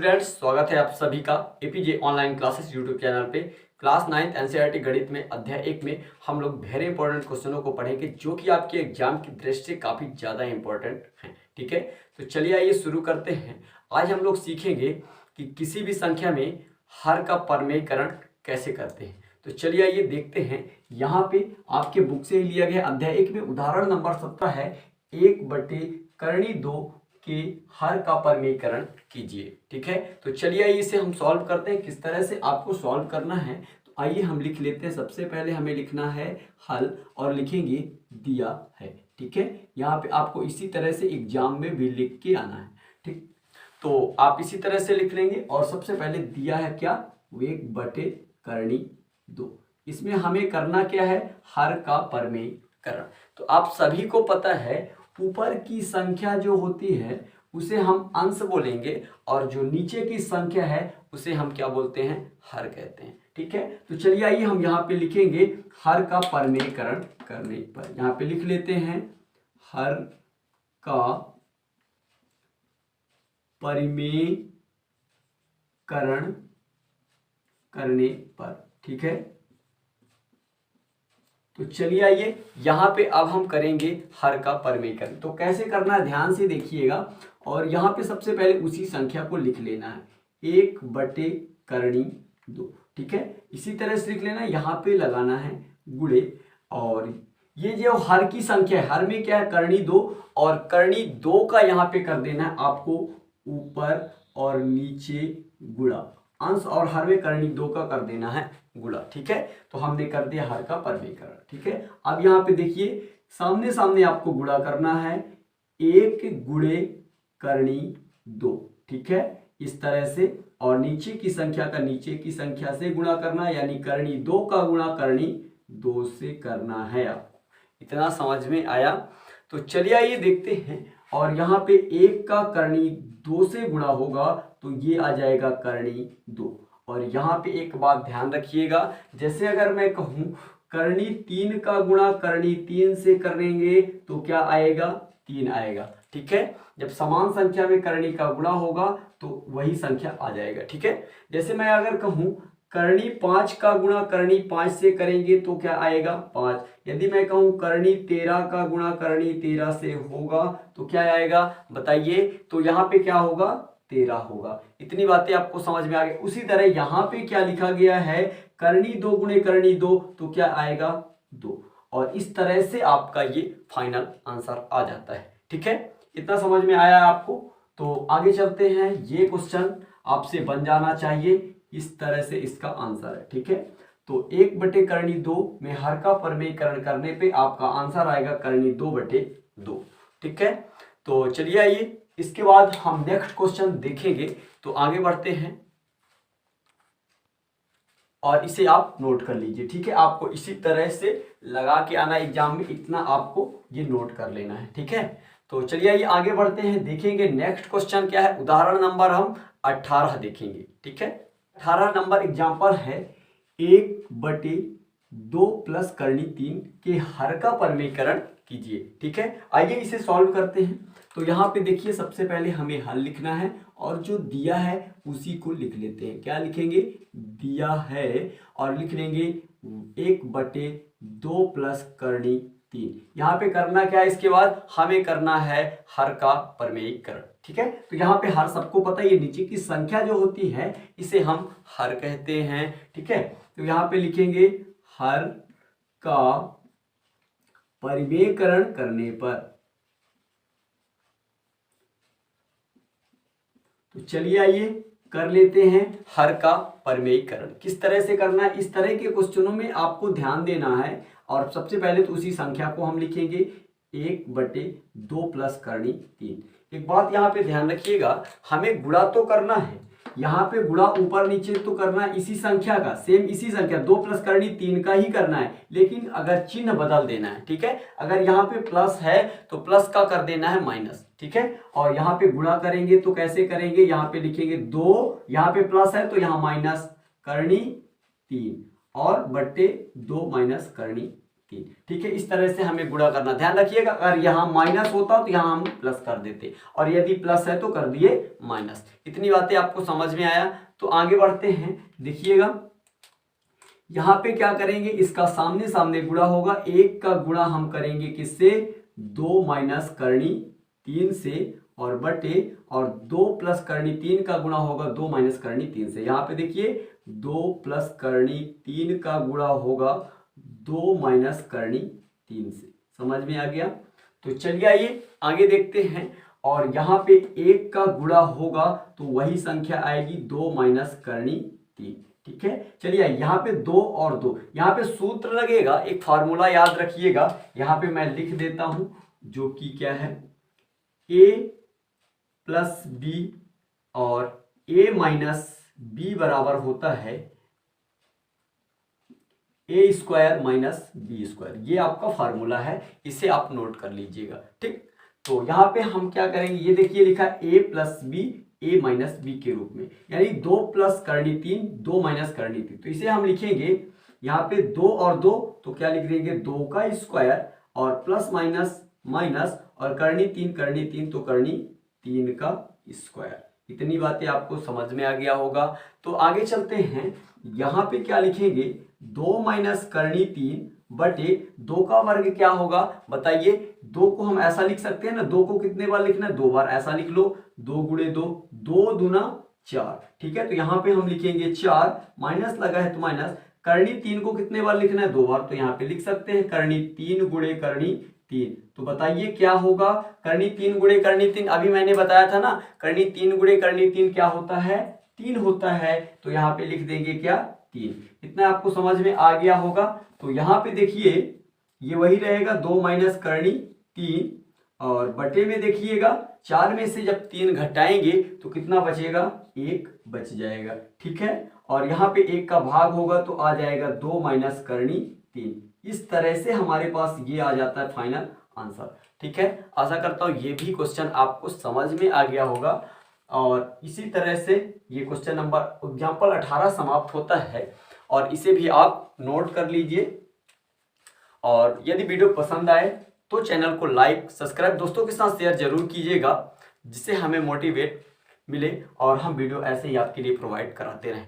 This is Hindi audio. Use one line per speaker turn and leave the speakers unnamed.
स्टूडेंट्स, स्वागत है आप सभी का APJ online classes YouTube channel पे। क्लास 9th एनसीईआरटी गणित में अध्याय 1 में हम लोग वेरी इंपॉर्टेंट क्वेश्चनों को पढ़ेंगे जो कि आपके एग्जाम की दृष्टि से काफ़ी ज़्यादा इंपॉर्टेंट हैं। ठीक है, तो चलिए आइए शुरू करते हैं। आज हम लोग सीखेंगे कि किसी भी संख्या में हर का परमेयीकरण कैसे करते हैं। तो चलिए आइए देखते हैं। यहाँ पे आपके बुक से ही लिया गया अध्याय 1 में उदाहरण नंबर 17 है, 1/2 के हर का परमेयीकरण कीजिए। ठीक है, तो चलिए आइए इसे हम सॉल्व करते हैं। किस तरह से आपको सॉल्व करना है तो आइए हम लिख लेते हैं। सबसे पहले हमें लिखना है हल और लिखेंगे दिया है। ठीक है, यहाँ पे आपको इसी तरह से एग्जाम में भी लिख के आना है। ठीक, तो आप इसी तरह से लिख लेंगे और सबसे पहले दिया है क्या, 1/2। इसमें हमें करना क्या है, हर का परमेयीकरण। तो आप सभी को पता है ऊपर की संख्या जो होती है उसे हम अंश बोलेंगे और जो नीचे की संख्या है उसे हम क्या बोलते हैं, हर कहते हैं। ठीक है, तो चलिए आइए हम यहाँ पे लिखेंगे हर का परमेयीकरण करने पर। यहाँ पे लिख लेते हैं हर का परमेयीकरण करने पर। ठीक है, तो चलिए आइए यहाँ पे अब हम करेंगे हर का परमेयीकरण। तो कैसे करना है ध्यान से देखिएगा। और यहाँ पे सबसे पहले उसी संख्या को लिख लेना है, 1/2। ठीक है, इसी तरह से लिख लेना, यहाँ पे लगाना है गुणे। और ये जो हर की संख्या है, हर में क्या है, करणी 2, और करणी 2 का यहाँ पे कर देना है आपको ऊपर और नीचे गुणा। अंश और हर में करणी 2 का कर देना है गुणा। ठीक है, तो हमने कर दिया हर का परमेयीकरण। ठीक है, अब यहाँ पे देखिए सामने सामने आपको गुणा करना है, 1 गुणे करणी 2। ठीक है, इस तरह से, और नीचे की संख्या का नीचे की संख्या से गुणा करना है, यानी करणी 2 का गुणा करणी 2 से करना है। आपको इतना समझ में आया। तो चलिए आइए देखते हैं। और यहाँ पे 1 का करणी 2 से गुणा होगा तो ये आ जाएगा करणी 2। और यहाँ पे एक बात ध्यान रखिएगा, जैसे अगर मैं कहूँ करणी 3 का गुणा करणी 3 से करेंगे तो क्या आएगा, 3 आएगा। ठीक है, जब समान संख्या में करणी का गुणा होगा तो वही संख्या आ जाएगा। ठीक है, जैसे मैं अगर कहूँ करणी 5 का गुणा करणी 5 से करेंगे तो क्या आएगा, 5। यदि मैं कहूँ करणी 13 का गुणा करणी 13 से होगा तो क्या आएगा बताइए, तो यहाँ पे क्या होगा, 13 होगा। इतनी बातें आपको समझ में आ गई। उसी तरह यहाँ पे क्या लिखा गया है, करणी 2 गुणे करणी 2 तो क्या आएगा, 2। और इस तरह से आपका ये फाइनल आंसर आ जाता है। ठीक है, इतना समझ में आया आपको। तो आगे चलते हैं। ये क्वेश्चन आपसे बन जाना चाहिए, इस तरह से इसका आंसर है। ठीक है, तो 1/करणी 2 में हर का परमेयीकरण करने पे आपका आंसर आएगा करणी 2/2। ठीक है, तो चलिए आइए इसके बाद हम नेक्स्ट क्वेश्चन देखेंगे। तो आगे बढ़ते हैं और इसे आप नोट कर लीजिए। ठीक है, आपको इसी तरह से लगा के आना एग्जाम में, इतना आपको ये नोट कर लेना है। ठीक है, तो चलिए आइए आगे बढ़ते हैं, देखेंगे नेक्स्ट क्वेश्चन क्या है। उदाहरण नंबर हम 18 देखेंगे। ठीक है, 18 नंबर एग्जाम्पल है, 1/2 प्लस करणी 3 के हर का परमेयीकरण कीजिए। ठीक है, आइए इसे सॉल्व करते हैं। तो यहाँ पे देखिए सबसे पहले हमें हल लिखना है और जो दिया है उसी को लिख लेते हैं। क्या लिखेंगे, दिया है, और लिख लेंगे 1/2 प्लस करणी 3। यहाँ पे करना क्या है, इसके बाद हमें करना है हर का परमेयीकरण। ठीक है, तो यहाँ पे हर सबको पता है, ये नीचे की संख्या जो होती है इसे हम हर कहते हैं। ठीक है, तो यहाँ पे लिखेंगे हर का परमेयीकरण करने पर। तो चलिए आइए कर लेते हैं हर का परमेयीकरण। किस तरह से करना है, इस तरह के क्वेश्चनों में आपको ध्यान देना है। और सबसे पहले तो उसी संख्या को हम लिखेंगे 1/2 प्लस करणी 3। एक बात यहाँ पे ध्यान रखिएगा, हमें गुणा तो करना है, यहाँ पे गुणा ऊपर नीचे तो करना है इसी संख्या का, सेम इसी संख्या 2 प्लस करणी 3 का ही करना है, लेकिन अगर चिन्ह बदल देना है। ठीक है, अगर यहाँ पे प्लस है तो प्लस का कर देना है माइनस। ठीक है, और यहाँ पे गुणा करेंगे तो कैसे करेंगे, यहाँ पे लिखेंगे 2, यहाँ पे प्लस है तो यहाँ माइनस करणी 3 और बट्टे 2 माइनस करणी 3। ठीक है, इस तरह से हमें गुणा करना। ध्यान रखिएगा, अगर यहाँ माइनस होता तो यहाँ हम प्लस कर देते, और यदि प्लस है तो कर दिए माइनस। इतनी बातें आपको समझ में आया? तो आगे बढ़ते हैं। देखिएगा यहाँ पे क्या करेंगे, इसका सामने सामने गुणा होगा। 1 का गुणा हम करेंगे किससे, 2 माइनस करनी 3 से, और बटे, और 2 प्लस करनी 3 का गुणा होगा 2 माइनस करनी 3 से। यहाँ पे देखिए 2 प्लस करनी 3 का गुणा होगा 2 माइनस करनी 3 से। समझ में आ गया? तो चलिए आइए आगे देखते हैं। और यहाँ पे 1 का गुणा होगा तो वही संख्या आएगी 2 माइनस करनी 3। ठीक है, चलिए यहाँ पे 2 और 2, यहाँ पे सूत्र लगेगा, एक फार्मूला याद रखिएगा। यहाँ पे मैं लिख देता हूं, जो कि क्या है, a प्लस बी और a माइनस बी बराबर होता है a square minus B square. ये आपका फार्मूला है, इसे आप नोट कर लीजिएगा। ठीक, तो यहाँ पे हम क्या करेंगे, ये देखिए लिखा a plus B a minus B के रूप में, यानी 2 प्लस करनी 3, 2 माइनस करनी 3। तो इसे हम लिखेंगे यहाँ पे 2 और 2, तो क्या लिख देंगे, 2 का स्क्वायर, और प्लस माइनस माइनस, और करनी 3 तो करनी 3 का स्क्वायर। इतनी बातें आपको समझ में आ गया होगा। तो आगे चलते हैं। यहाँ पे क्या लिखेंगे, 2 माइनस करनी 3 बटे 2 का वर्ग क्या होगा बताइए। 2 को हम ऐसा लिख सकते हैं ना, 2 को कितने बार लिखना है, 2 बार। ऐसा लिख लो, 2 गुणे 2, 2 दूना 4। ठीक है, तो यहाँ पे हम लिखेंगे 4, माइनस लगा है तो माइनस। करनी 3 को कितने बार लिखना है, 2 बार, तो यहाँ पे लिख सकते हैं करनी 3 गुणे करनी 3। तो बताइए क्या होगा, करनी 3 गुणे करनी 3, अभी मैंने बताया था ना, करनी 3 गुणे करनी 3 क्या होता है, 3 होता है। तो यहाँ पे लिख देंगे क्या, 3। इतना आपको समझ में आ गया होगा। तो यहाँ पे देखिए ये वही रहेगा, 2 माइनस करनी 3, और बटे में देखिएगा 4 में से जब 3 घटाएंगे तो कितना बचेगा, 1 बच जाएगा। ठीक है, और यहाँ पे 1 का भाग होगा तो आ जाएगा 2 माइनस करनी 3। इस तरह से हमारे पास ये आ जाता है फाइनल आंसर। ठीक है, आशा करता हूँ ये भी क्वेश्चन आपको समझ में आ गया होगा। और इसी तरह से ये क्वेश्चन नंबर एग्जाम्पल 18 समाप्त होता है, और इसे भी आप नोट कर लीजिए। और यदि वीडियो पसंद आए तो चैनल को लाइक सब्सक्राइब दोस्तों के साथ शेयर जरूर कीजिएगा, जिससे हमें मोटिवेट मिले और हम वीडियो ऐसे ही आपके लिए प्रोवाइड कराते रहें।